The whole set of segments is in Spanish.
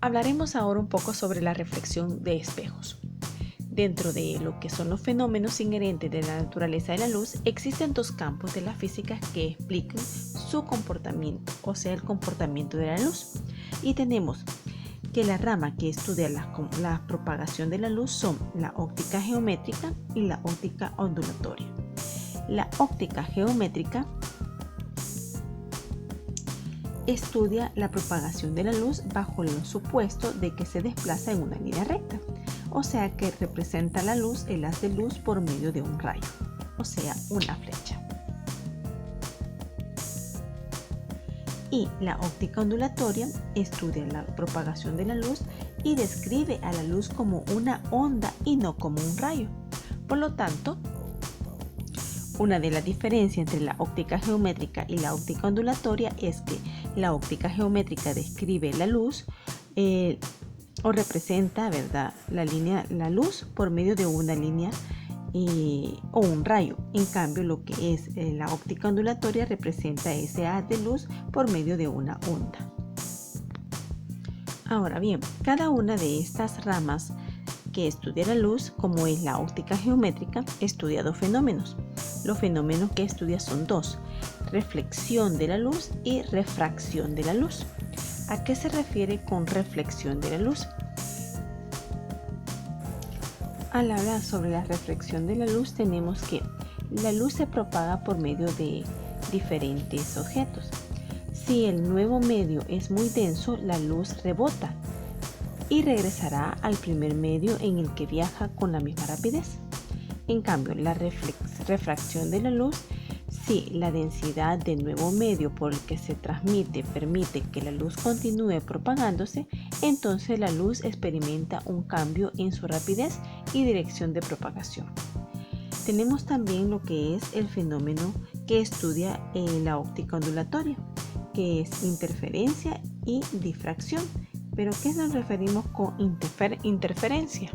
Hablaremos ahora un poco sobre la reflexión de espejos. Dentro de lo que son los fenómenos inherentes de la naturaleza de la luz, existen dos campos de la física que explican su comportamiento, o sea, el comportamiento de la luz. Y tenemos que la rama que estudia la propagación de la luz son la óptica geométrica y la óptica ondulatoria. La óptica geométrica estudia la propagación de la luz bajo el supuesto de que se desplaza en una línea recta, o sea que representa la luz, el haz de luz por medio de un rayo, o sea, una flecha. Y la óptica ondulatoria estudia la propagación de la luz y describe a la luz como una onda y no como un rayo. Por lo tanto, una de las diferencias entre la óptica geométrica y la óptica ondulatoria es que la óptica geométrica describe la luz o representa, ¿verdad?, la luz por medio de una línea o un rayo. En cambio, lo que es la óptica ondulatoria representa ese haz de luz por medio de una onda. Ahora bien, cada una de estas ramas que estudia la luz, como es la óptica geométrica, estudia dos fenómenos. Los fenómenos que estudia son dos: reflexión de la luz y refracción de la luz. ¿A qué se refiere con reflexión de la luz? Al hablar sobre la reflexión de la luz, tenemos que la luz se propaga por medio de diferentes objetos. Si el nuevo medio es muy denso, la luz rebota y regresará al primer medio en el que viaja con la misma rapidez. En cambio, la refracción de la luz, si la densidad del nuevo medio por el que se transmite permite que la luz continúe propagándose, entonces la luz experimenta un cambio en su rapidez y dirección de propagación. Tenemos también lo que es el fenómeno que estudia la óptica ondulatoria, que es interferencia y difracción. ¿Pero qué nos referimos con interferencia?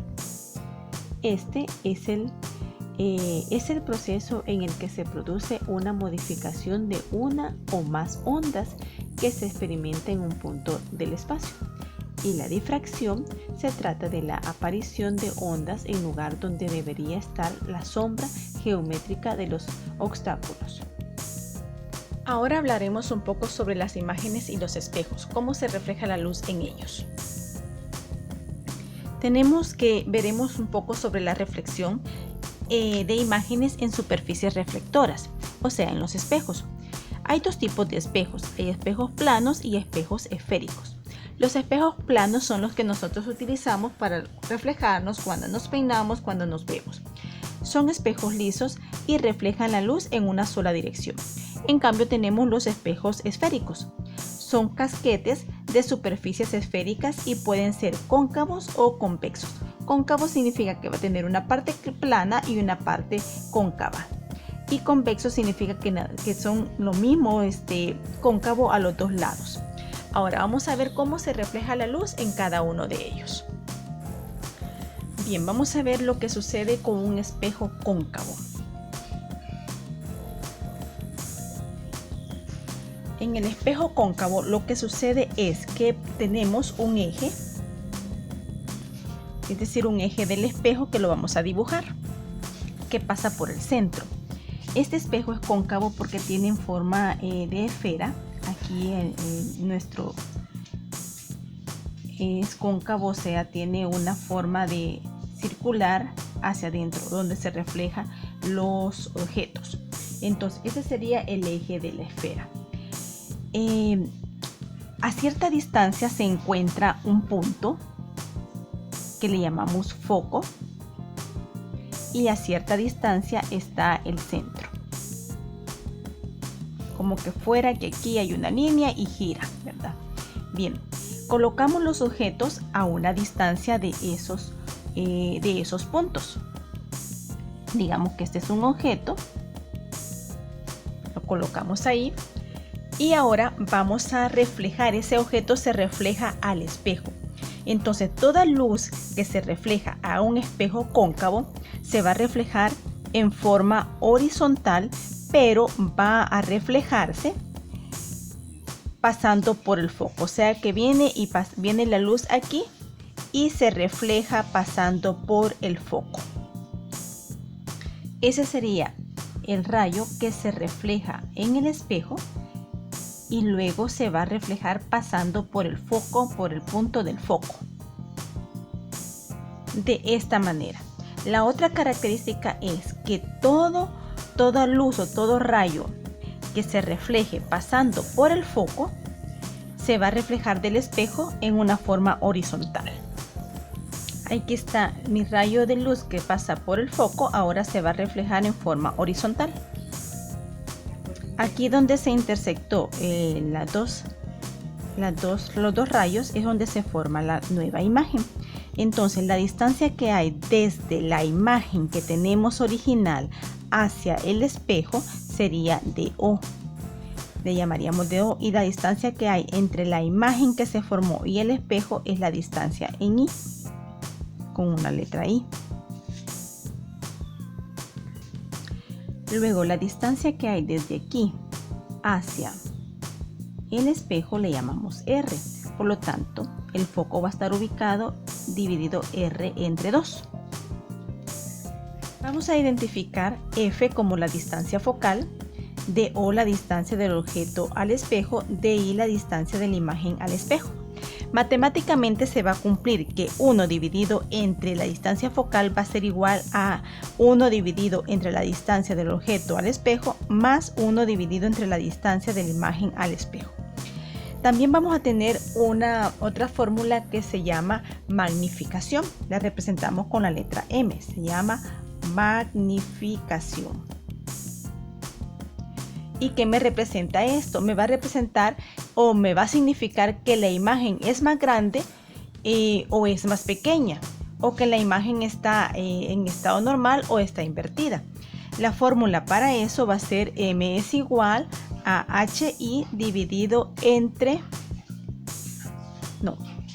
Este es el proceso en el que se produce una modificación de una o más ondas que se experimenta en un punto del espacio. Y la difracción se trata de la aparición de ondas en lugar donde debería estar la sombra geométrica de los obstáculos. Ahora hablaremos un poco sobre las imágenes y los espejos, cómo se refleja la luz en ellos. Veremos un poco sobre la reflexión de imágenes en superficies reflectoras, o sea, en los espejos. Hay dos tipos de espejos: hay espejos planos y espejos esféricos. Los espejos planos son los que nosotros utilizamos para reflejarnos cuando nos peinamos, cuando nos vemos. Son espejos lisos y reflejan la luz en una sola dirección. En cambio, tenemos los espejos esféricos. Son casquetes de superficies esféricas y pueden ser cóncavos o convexos. Cóncavo significa que va a tener una parte plana y una parte cóncava. Y convexo significa que son lo mismo, cóncavo a los dos lados. Ahora vamos a ver cómo se refleja la luz en cada uno de ellos. Bien, vamos a ver lo que sucede con un espejo cóncavo. En el espejo cóncavo lo que sucede es que tenemos un eje, es decir, un eje del espejo que lo vamos a dibujar, que pasa por el centro. Este espejo es cóncavo porque tiene forma de esfera. Aquí nuestro es cóncavo, o sea, tiene una forma de circular hacia adentro, donde se reflejan los objetos. Entonces, ese sería el eje de la esfera. A cierta distancia se encuentra un punto que le llamamos foco y a cierta distancia está el centro. Como que fuera que aquí hay una línea y gira, ¿verdad? Bien, colocamos los objetos a una distancia de esos puntos. Digamos que este es un objeto, lo colocamos ahí. Y ahora vamos a reflejar, ese objeto se refleja al espejo. Entonces toda luz que se refleja a un espejo cóncavo se va a reflejar en forma horizontal, pero va a reflejarse pasando por el foco, o sea que viene la luz aquí y se refleja pasando por el foco. Ese sería el rayo que se refleja en el espejo y luego se va a reflejar pasando por el foco, por el punto del foco. De esta manera. La otra característica es que toda luz o todo rayo que se refleje pasando por el foco se va a reflejar del espejo en una forma horizontal. Aquí está mi rayo de luz que pasa por el foco, ahora se va a reflejar en forma horizontal. Aquí donde se intersectó los dos rayos es donde se forma la nueva imagen. Entonces la distancia que hay desde la imagen que tenemos original hacia el espejo sería DO. Le llamaríamos DO, y la distancia que hay entre la imagen que se formó y el espejo es la distancia en I, con una letra I. Luego la distancia que hay desde aquí hacia el espejo le llamamos R. Por lo tanto, el foco va a estar ubicado dividido R entre 2. Vamos a identificar F como la distancia focal, DO la distancia del objeto al espejo, DI la distancia de la imagen al espejo. Matemáticamente se va a cumplir que 1 dividido entre la distancia focal va a ser igual a 1 dividido entre la distancia del objeto al espejo más 1 dividido entre la distancia de la imagen al espejo. También vamos a tener otra fórmula que se llama magnificación. La representamos con la letra M. Se llama magnificación. ¿Y qué me representa esto? Me va a representar o me va a significar que la imagen es más grande o es más pequeña, o que la imagen está en estado normal o está invertida. La fórmula para eso va a ser M es igual a HI dividido entre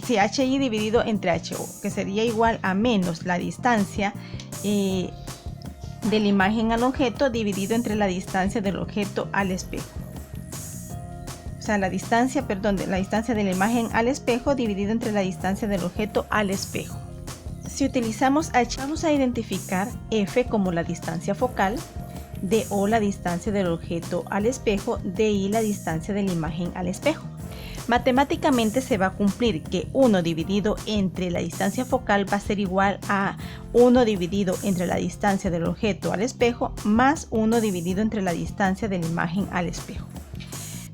HI dividido entre HO, que sería igual a menos la distancia de la imagen al objeto dividido entre la distancia del objeto al espejo. O sea, la distancia de la imagen al espejo dividido entre la distancia del objeto al espejo. Si utilizamos H, vamos a identificar F como la distancia focal, DO la distancia del objeto al espejo, DI la distancia de la imagen al espejo. Matemáticamente se va a cumplir que 1 dividido entre la distancia focal va a ser igual a 1 dividido entre la distancia del objeto al espejo más 1 dividido entre la distancia de la imagen al espejo.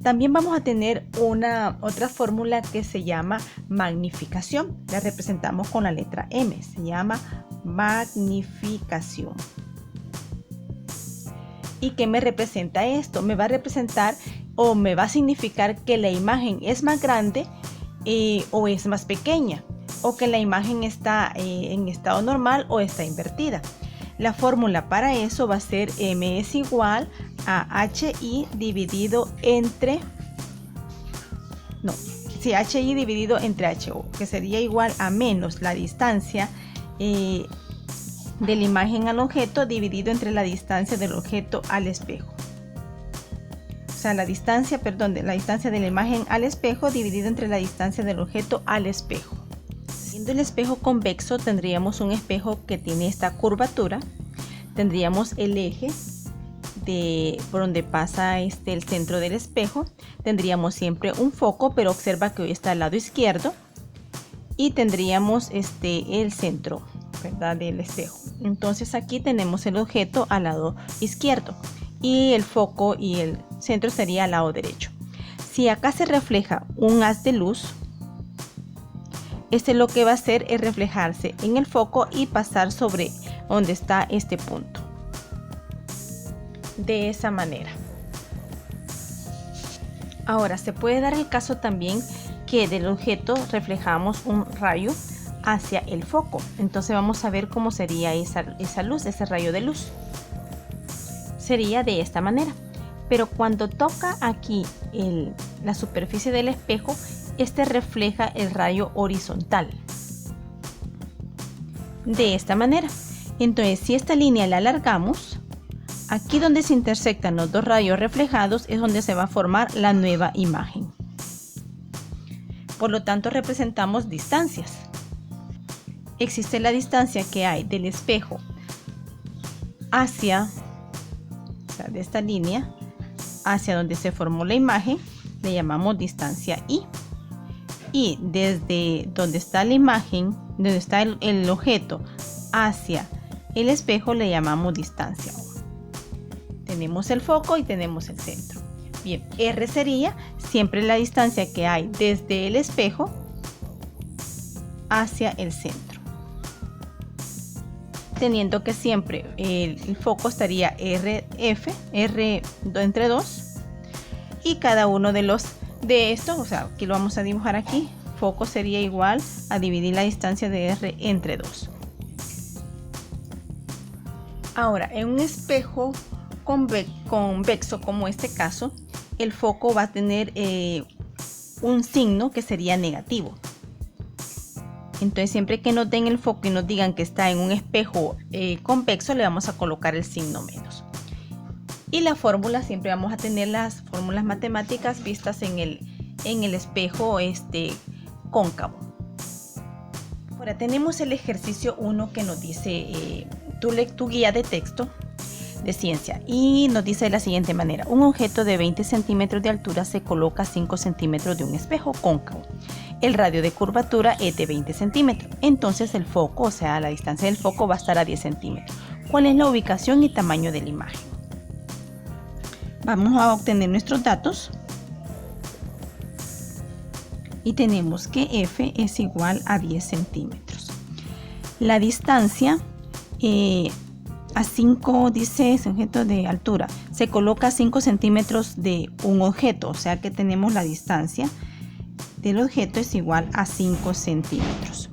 También vamos a tener otra fórmula que se llama magnificación. La representamos con la letra M. Se llama magnificación. ¿Y qué me representa esto? Me va a representar o me va a significar que la imagen es más grande o es más pequeña, o que la imagen está en estado normal o está invertida. La fórmula para eso va a ser M es igual a HI dividido entre HI dividido entre HO, que sería igual a menos la distancia de la imagen al objeto dividido entre la distancia del objeto al espejo. O sea, la distancia de la imagen al espejo dividido entre la distancia del objeto al espejo. Siendo el espejo convexo, tendríamos un espejo que tiene esta curvatura. Tendríamos el eje por donde pasa el centro del espejo. Tendríamos siempre un foco, pero observa que hoy está al lado izquierdo. Y tendríamos el centro, ¿verdad?, del espejo. Entonces aquí tenemos el objeto al lado izquierdo y el foco y el centro sería al lado derecho. Si acá se refleja un haz de luz, lo que va a hacer es reflejarse en el foco y pasar sobre donde está este punto. De esa manera. Ahora se puede dar el caso también que del objeto reflejamos un rayo hacia el foco. Entonces vamos a ver cómo sería esa luz, ese rayo de luz. Sería de esta manera. Pero cuando toca aquí la superficie del espejo, refleja el rayo horizontal. De esta manera. Entonces, si esta línea la alargamos, aquí donde se intersectan los dos rayos reflejados es donde se va a formar la nueva imagen. Por lo tanto, representamos distancias. Existe la distancia que hay del espejo hacia, o sea, de esta línea, hacia donde se formó la imagen, le llamamos distancia I. Y desde donde está la imagen, donde está el objeto hacia el espejo, le llamamos distancia O. Tenemos el foco y tenemos el centro. Bien, R sería siempre la distancia que hay desde el espejo hacia el centro, teniendo que siempre el foco estaría R entre 2, y cada uno de estos, o sea, aquí lo vamos a dibujar aquí, foco sería igual a dividir la distancia de R entre 2. Ahora, en un espejo convexo como este caso, el foco va a tener un signo que sería negativo. Entonces, siempre que nos den el foco y nos digan que está en un espejo convexo, le vamos a colocar el signo menos. Y la fórmula, siempre vamos a tener las fórmulas matemáticas vistas en el espejo cóncavo. Ahora tenemos el ejercicio 1 que nos dice tu guía de texto de ciencia, y nos dice de la siguiente manera: un objeto de 20 centímetros de altura se coloca a 5 centímetros de un espejo cóncavo. El radio de curvatura es de 20 centímetros. Entonces el foco, o sea, la distancia del foco va a estar a 10 centímetros. ¿Cuál es la ubicación y tamaño de la imagen? Vamos a obtener nuestros datos. Y tenemos que F es igual a 10 centímetros. La distancia a 5, dice ese objeto de altura, se coloca a 5 centímetros de un objeto. O sea que tenemos la distancia del objeto es igual a 5 centímetros.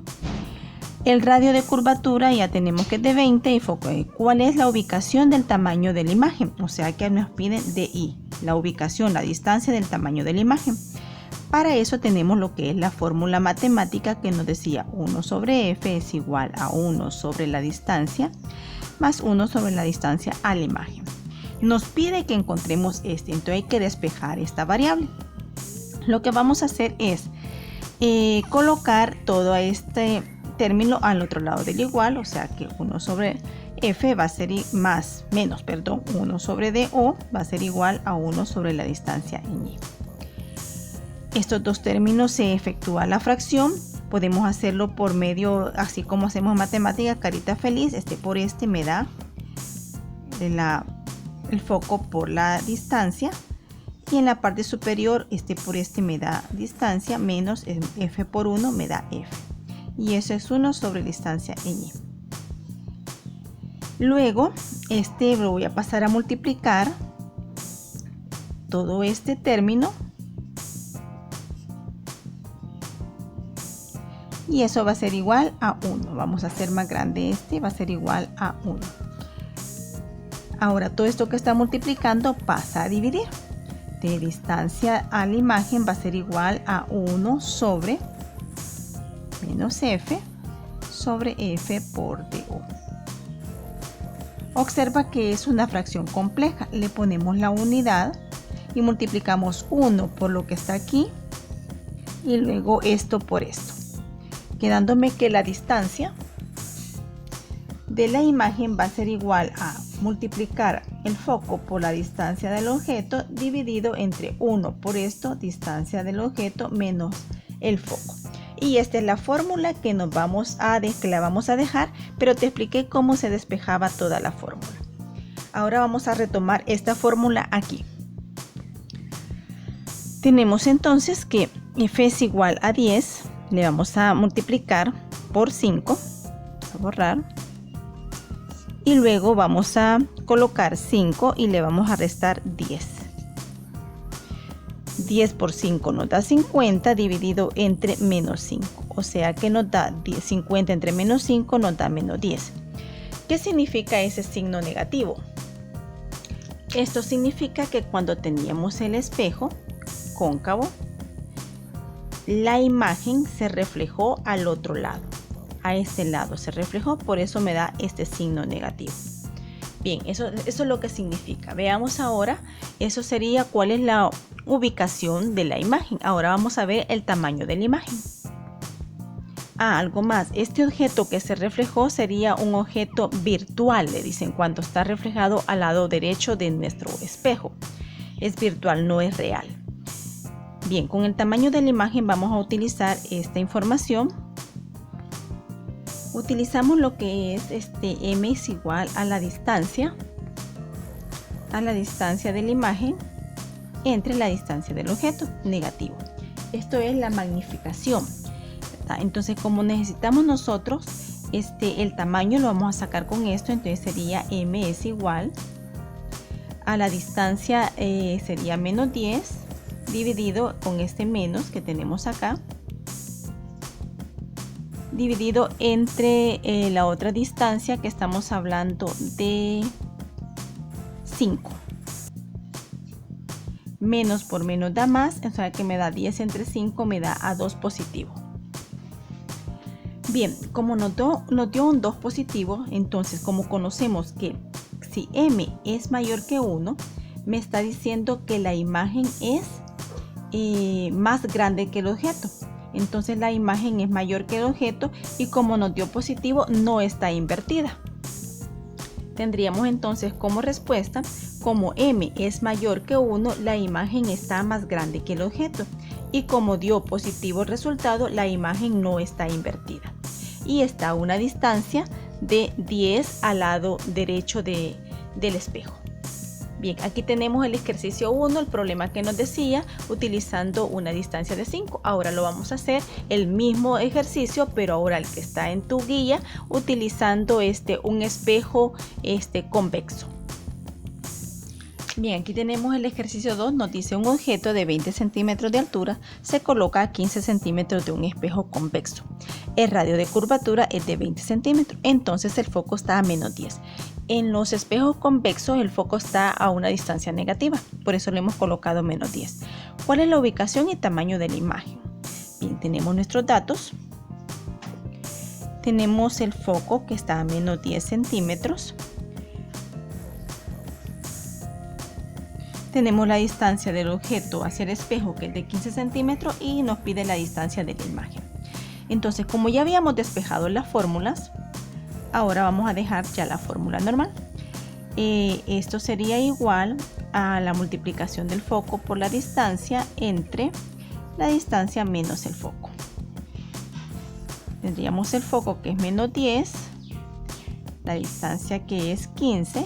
El radio de curvatura ya tenemos que es de 20 y foco. ¿Cuál es la ubicación del tamaño de la imagen? O sea que nos piden DI, la ubicación, la distancia del tamaño de la imagen. Para eso tenemos lo que es la fórmula matemática que nos decía 1 sobre F es igual a 1 sobre la distancia más 1 sobre la distancia a la imagen. Nos pide que encontremos entonces hay que despejar esta variable. Lo que vamos a hacer es colocar todo este término al otro lado del igual, o sea que 1 sobre F va a ser 1 sobre DO va a ser igual a 1 sobre la distancia en Y. Estos dos términos se efectúa la fracción. Podemos hacerlo por medio, así como hacemos matemática, carita feliz. Por me da el foco por la distancia. Y en la parte superior, por me da distancia menos F por 1 me da F. Y eso es 1 sobre distancia en Y. Luego, lo voy a pasar a multiplicar todo este término. Y eso va a ser igual a 1. Vamos a hacer más grande va a ser igual a 1. Ahora todo esto que está multiplicando pasa a dividir. De distancia a la imagen va a ser igual a 1 sobre menos F sobre F por DO. Observa que es una fracción compleja. Le ponemos la unidad y multiplicamos 1 por lo que está aquí y luego esto por esto, quedándome que la distancia de la imagen va a ser igual a multiplicar el foco por la distancia del objeto dividido entre 1 por esto, distancia del objeto menos el foco. Y esta es la fórmula que la vamos a dejar, pero te expliqué cómo se despejaba toda la fórmula. Ahora vamos a retomar esta fórmula aquí. Tenemos entonces que F es igual a 10. Le vamos a multiplicar por 5, a borrar, y luego vamos a colocar 5 y le vamos a restar 10. 10 por 5 nos da 50 dividido entre menos 5, o sea que nos da 50 entre menos 5 nos da menos 10. ¿Qué significa ese signo negativo? Esto significa que cuando teníamos el espejo cóncavo, la imagen se reflejó al otro lado, a este lado se reflejó, por eso me da este signo negativo. Bien, eso es lo que significa. Veamos ahora, eso sería cuál es la ubicación de la imagen. Ahora vamos a ver el tamaño de la imagen. Algo más, este objeto que se reflejó sería un objeto virtual, le dicen, cuando está reflejado al lado derecho de nuestro espejo. Es virtual, no es real. Bien, con el tamaño de la imagen vamos a utilizar esta información. Utilizamos lo que es m es igual a la distancia de la imagen entre la distancia del objeto, negativo. Esto es la magnificación. Entonces, como necesitamos nosotros el tamaño, lo vamos a sacar con esto. Entonces sería m es igual a la distancia, sería menos 10 dividido con este menos que tenemos acá, dividido entre la otra distancia, que estamos hablando de 5. Menos por menos da más, o sea que me da 10 entre 5, me da a 2 positivo. Bien, como nos dio un 2 positivo, entonces como conocemos que si m es mayor que 1, me está diciendo que la imagen es más grande que el objeto. Entonces la imagen es mayor que el objeto y como nos dio positivo, no está invertida. Tendríamos entonces como respuesta, como m es mayor que 1, la imagen está más grande que el objeto. Y como dio positivo el resultado, la imagen no está invertida. Y está a una distancia de 10 al lado derecho del espejo. Bien, aquí tenemos el ejercicio 1, el problema que nos decía, utilizando una distancia de 5. Ahora lo vamos a hacer el mismo ejercicio, pero ahora el que está en tu guía, utilizando un espejo convexo. Bien, aquí tenemos el ejercicio 2, nos dice un objeto de 20 centímetros de altura se coloca a 15 centímetros de un espejo convexo. El radio de curvatura es de 20 centímetros, entonces el foco está a menos 10. En los espejos convexos el foco está a una distancia negativa, por eso le hemos colocado menos 10. ¿Cuál es la ubicación y tamaño de la imagen? Bien, tenemos nuestros datos. Tenemos el foco que está a menos 10 centímetros. Tenemos la distancia del objeto hacia el espejo, que es de 15 centímetros, y nos pide la distancia de la imagen. Entonces, como ya habíamos despejado las fórmulas, ahora vamos a dejar ya la fórmula normal. Esto sería igual a la multiplicación del foco por la distancia entre la distancia menos el foco. Tendríamos el foco que es menos 10, la distancia que es 15,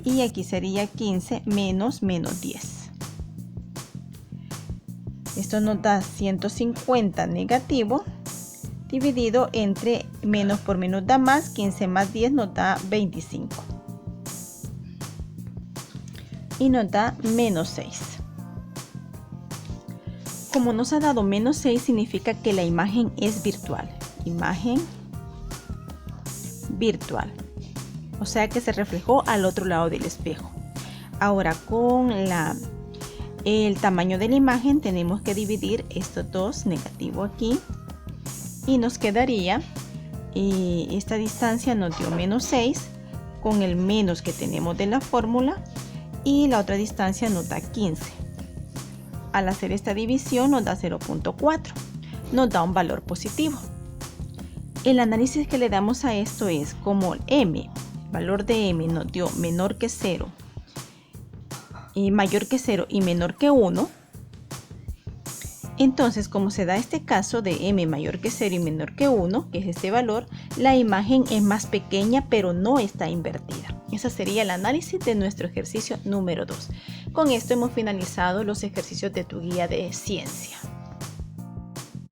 y aquí sería 15 menos 10. Esto nos da 150 negativo, dividido entre menos por menos da más, 15 más 10 nos da 25. Y nos da menos 6. Como nos ha dado menos 6, significa que la imagen es virtual. Imagen virtual. O sea que se reflejó al otro lado del espejo. Ahora con el tamaño de la imagen tenemos que dividir estos dos, negativo aquí, y nos quedaría, esta distancia nos dio menos 6 con el menos que tenemos de la fórmula, y la otra distancia nos da 15. Al hacer esta división nos da 0.4, nos da un valor positivo. El análisis que le damos a esto es como m, valor de m nos dio menor que 0, mayor que 0 y menor que 1. Entonces, como se da este caso de m mayor que 0 y menor que 1, que es este valor, la imagen es más pequeña pero no está invertida. Ese sería el análisis de nuestro ejercicio número 2. Con esto hemos finalizado los ejercicios de tu guía de ciencia.